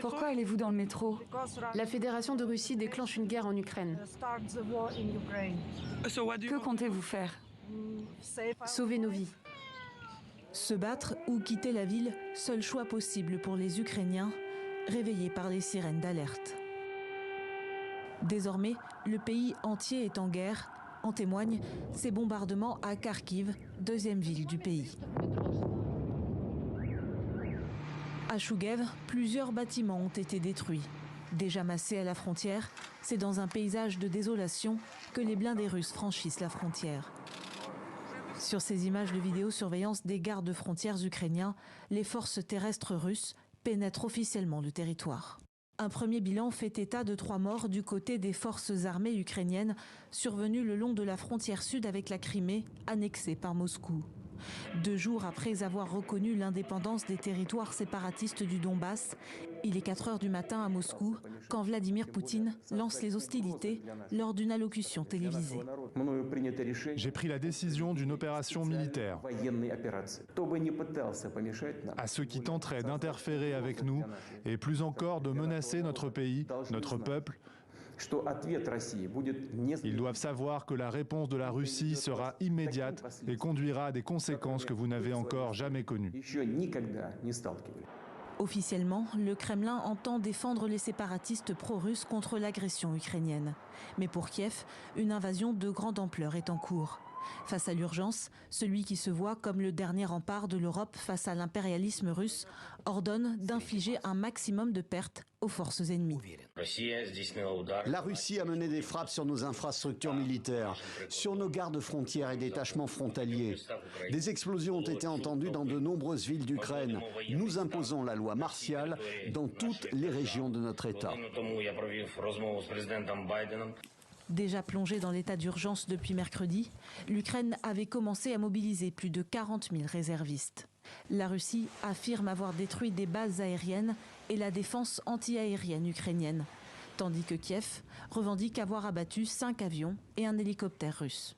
Pourquoi allez-vous dans le métro? La Fédération de Russie déclenche une guerre en Ukraine. Que comptez-vous faire? Sauver nos vies. Se battre ou quitter la ville, seul choix possible pour les Ukrainiens, réveillés par les sirènes d'alerte. Désormais, le pays entier est en guerre. En témoignent ces bombardements à Kharkiv, deuxième ville du pays. À Chouguev, plusieurs bâtiments ont été détruits. Déjà massés à la frontière, c'est dans un paysage de désolation que les blindés russes franchissent la frontière. Sur ces images de vidéosurveillance des gardes frontières ukrainiens, les forces terrestres russes pénètrent officiellement le territoire. Un premier bilan fait état de 3 morts du côté des forces armées ukrainiennes survenues le long de la frontière sud avec la Crimée, annexée par Moscou. 2 jours après avoir reconnu l'indépendance des territoires séparatistes du Donbass, il est 4 heures du matin à Moscou quand Vladimir Poutine lance les hostilités lors d'une allocution télévisée. J'ai pris la décision d'une opération militaire. À ceux qui tenteraient d'interférer avec nous et plus encore de menacer notre pays, notre peuple, ils doivent savoir que la réponse de la Russie sera immédiate et conduira à des conséquences que vous n'avez encore jamais connues. Officiellement, le Kremlin entend défendre les séparatistes pro-russes contre l'agression ukrainienne. Mais pour Kiev, une invasion de grande ampleur est en cours. Face à l'urgence, celui qui se voit comme le dernier rempart de l'Europe face à l'impérialisme russe ordonne d'infliger un maximum de pertes aux forces ennemies. La Russie a mené des frappes sur nos infrastructures militaires, sur nos gardes-frontières et détachements frontaliers. Des explosions ont été entendues dans de nombreuses villes d'Ukraine. Nous imposons la loi martiale dans toutes les régions de notre État. Déjà plongée dans l'état d'urgence depuis mercredi, l'Ukraine avait commencé à mobiliser plus de 40 000 réservistes. La Russie affirme avoir détruit des bases aériennes et la défense anti-aérienne ukrainienne, tandis que Kiev revendique avoir abattu 5 avions et un hélicoptère russe.